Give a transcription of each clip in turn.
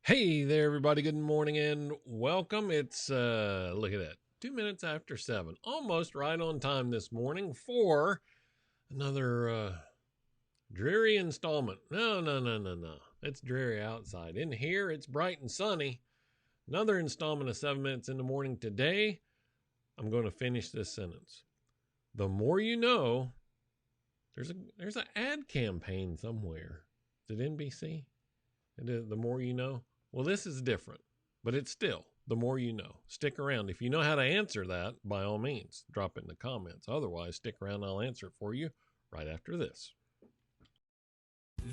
Hey there, everybody. Good morning and welcome. It's, look at that, 2 minutes after 7. Almost right on time this morning for another dreary installment. No, no, no, no, no. It's dreary outside. In here, it's bright and sunny. Another installment of 7 Minutes in the Morning. Today, I'm going to finish this sentence. The more you know, there's an ad campaign somewhere. Is it NBC? The more you know? Well, this is different, but it's still the more you know. Stick around. If you know how to answer that, by all means, drop it in the comments. Otherwise, stick around and I'll answer it for you right after this.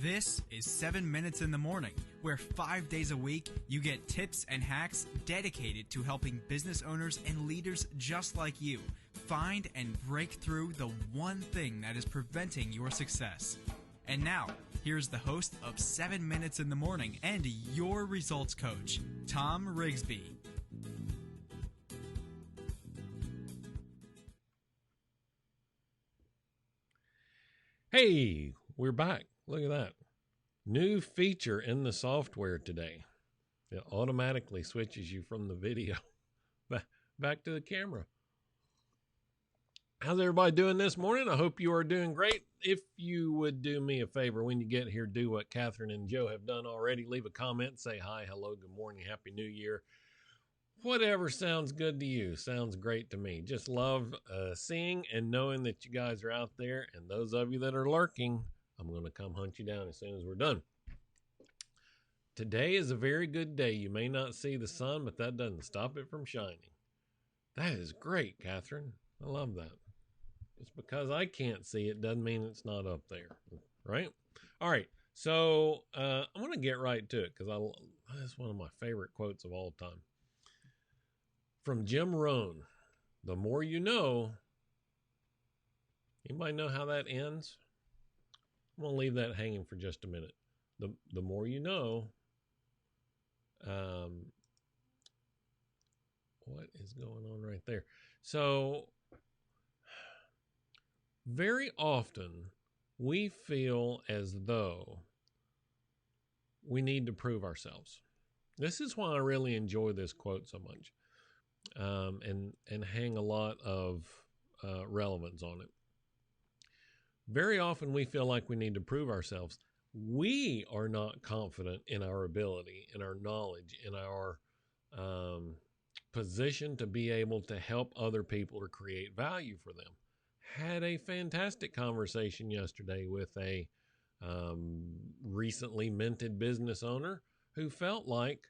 This is 7 Minutes in the Morning, where 5 days a week you get tips and hacks dedicated to helping business owners and leaders just like you find and break through the one thing that is preventing your success. And now, here's the host of 7 Minutes in the Morning and your results coach, Tom Rigsby. Hey, we're back. Look at that. New feature in the software today. It automatically switches you from the video back to the camera. How's everybody doing this morning? I hope you are doing great. If you would do me a favor when you get here, do what Catherine and Joe have done already. Leave a comment, say hi, hello, good morning, happy new year. Whatever sounds good to you sounds great to me. Just love seeing and knowing that you guys are out there. And those of you that are lurking, I'm going to come hunt you down as soon as we're done. Today is a very good day. You may not see the sun, but that doesn't stop it from shining. That is great, Catherine. I love that. Just because I can't see it doesn't mean it's not up there, right? All right, so I'm going to get right to it because that's one of my favorite quotes of all time. From Jim Rohn, the more you know. Anybody know how that ends? I'm going to leave that hanging for just a minute. The more you know. What is going on right there? So very often we feel as though we need to prove ourselves. This is why I really enjoy this quote so much, and hang a lot of relevance on it. Very often we feel like we need to prove ourselves. We are not confident in our ability, in our knowledge, in our position to be able to help other people or create value for them. Had a fantastic conversation yesterday with a recently minted business owner who felt like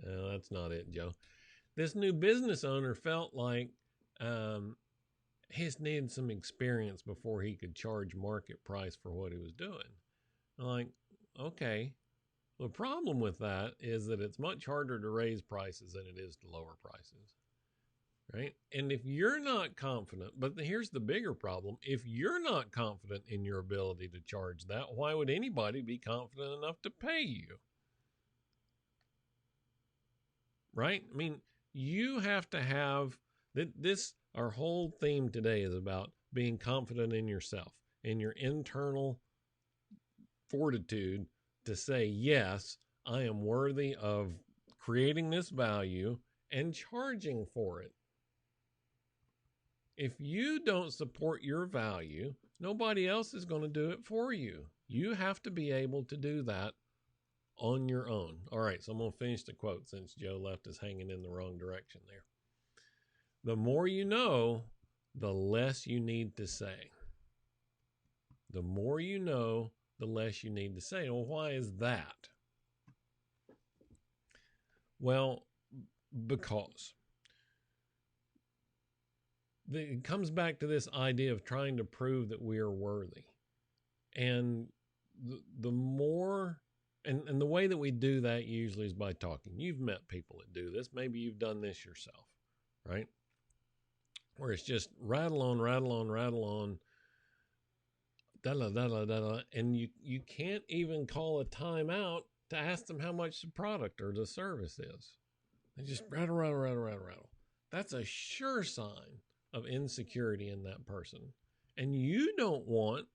that's not it, Joe. This new business owner felt like he needed some experience before he could charge market price for what he was doing. I'm like, okay. The problem with that is that it's much harder to raise prices than it is to lower prices. Right? And if you're not confident, but here's the bigger problem. If you're not confident in your ability to charge that, why would anybody be confident enough to pay you? Right? I mean, you have to have this. Our whole theme today is about being confident in yourself, in your internal fortitude to say, yes, I am worthy of creating this value and charging for it. If you don't support your value, nobody else is going to do it for you. You have to be able to do that on your own. All right, so I'm going to finish the quote since Joe left us hanging in the wrong direction there. The more you know, the less you need to say. The more you know, the less you need to say. Well, why is that? Well, because it comes back to this idea of trying to prove that we are worthy. And the more, and the way that we do that usually is by talking. You've met people that do this. Maybe you've done this yourself, right? Where it's just rattle on, and you can't even call a timeout to ask them how much the product or the service is. They just rattle. That's a sure sign of insecurity in that person. And you don't want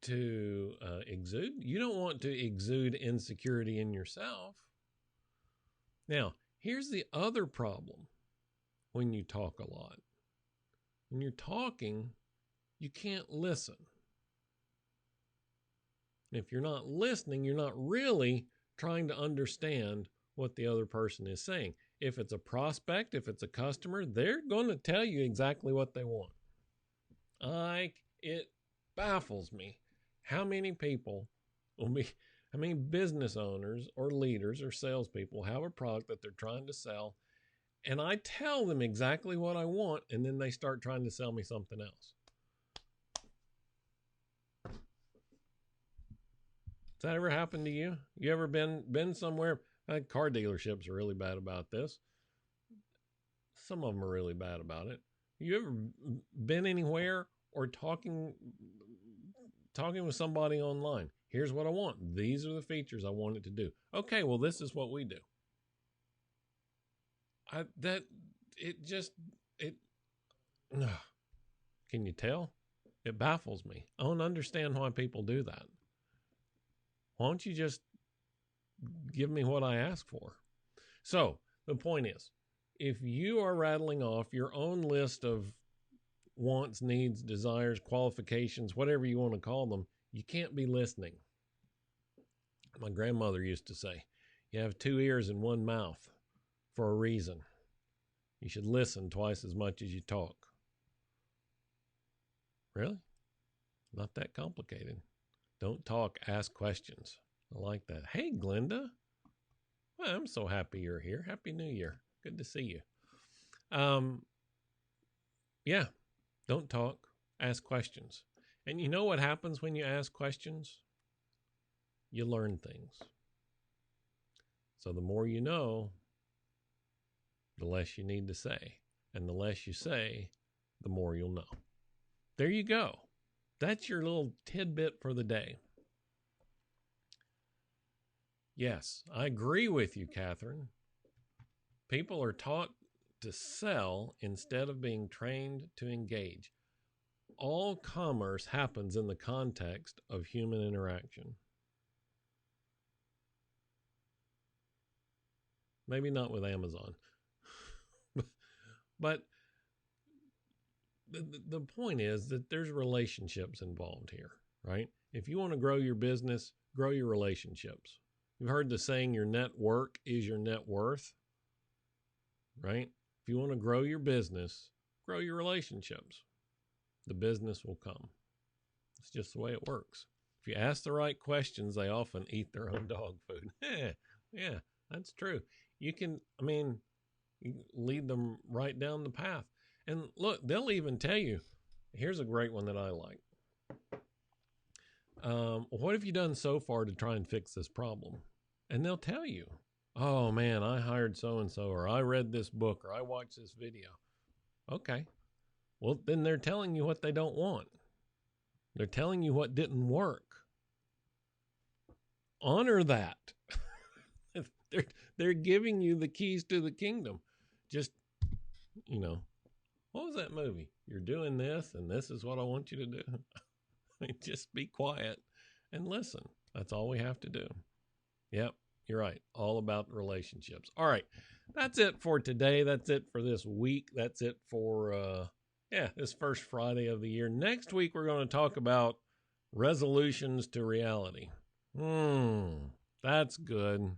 to exude. You don't want to exude insecurity in yourself. Now, here's the other problem when you talk a lot. When you're talking, you can't listen. If you're not listening, you're not really trying to understand what the other person is saying. If it's a prospect, if it's a customer, they're going to tell you exactly what they want. It baffles me how many business owners or leaders or salespeople have a product that they're trying to sell, and I tell them exactly what I want, and then they start trying to sell me something else. Has that ever happened to you? You ever been somewhere? Car dealerships are really bad about this. Some of them are really bad about it. You ever been anywhere or talking with somebody online? Here's what I want. These are the features I want it to do. Okay, well, this is what we do. Can you tell? It baffles me. I don't understand why people do that. Why don't you just give me what I ask for? So the point is, if you are rattling off your own list of wants, needs, desires, qualifications, whatever you want to call them, you can't be listening. My grandmother used to say, you have 2 ears and 1 mouth for a reason. You should listen twice as much as you talk. Really? Not that complicated. Don't talk, ask questions. I like that. Hey, Glenda. Well, I'm so happy you're here. Happy New Year. Good to see you. Yeah, don't talk, ask questions. And you know what happens when you ask questions? You learn things. So the more you know, the less you need to say. And the less you say, the more you'll know. There you go. That's your little tidbit for the day. Yes, I agree with you, Catherine. People are taught to sell instead of being trained to engage. All commerce happens in the context of human interaction. Maybe not with Amazon. But the point is that there's relationships involved here, right? If you want to grow your business, grow your relationships. You've heard the saying, your network is your net worth, right? If you want to grow your business, grow your relationships. The business will come. It's just the way it works. If you ask the right questions, they often eat their own dog food. Yeah, that's true. You can lead them right down the path. And look, they'll even tell you, here's a great one that I like. What have you done so far to try and fix this problem? And they'll tell you, oh man, I hired so-and-so, or I read this book, or I watched this video. Okay. Well, then they're telling you what they don't want. They're telling you what didn't work. Honor that. They're giving you the keys to the kingdom. Just, what was that movie? You're doing this, and this is what I want you to do. Just be quiet and listen. That's all we have to do. Yep, you're right. All about relationships. All right, that's it for today. That's it for this week. That's it for, this first Friday of the year. Next week, we're going to talk about resolutions to reality. That's good.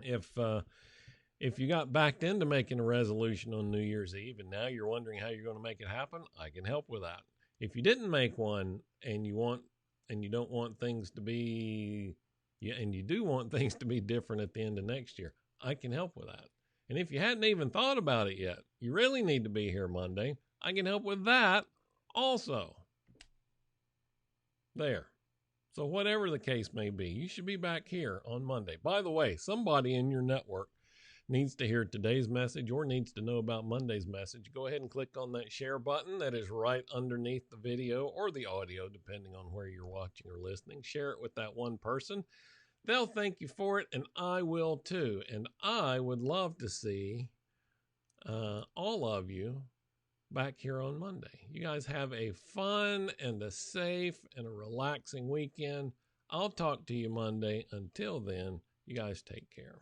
If you got backed into making a resolution on New Year's Eve and now you're wondering how you're going to make it happen, I can help with that. If you didn't make one and you don't want things to be, and you do want things to be different at the end of next year, I can help with that. And if you hadn't even thought about it yet, you really need to be here Monday. I can help with that also. There. So whatever the case may be, you should be back here on Monday. By the way, somebody in your network needs to hear today's message or needs to know about Monday's message. Go ahead and click on that share button that is right underneath the video or the audio, depending on where you're watching or listening. Share it with that one person. They'll thank you for it, and I will too. And I would love to see all of you back here on Monday. You guys have a fun and a safe and a relaxing weekend. I'll talk to you Monday. Until then, you guys take care.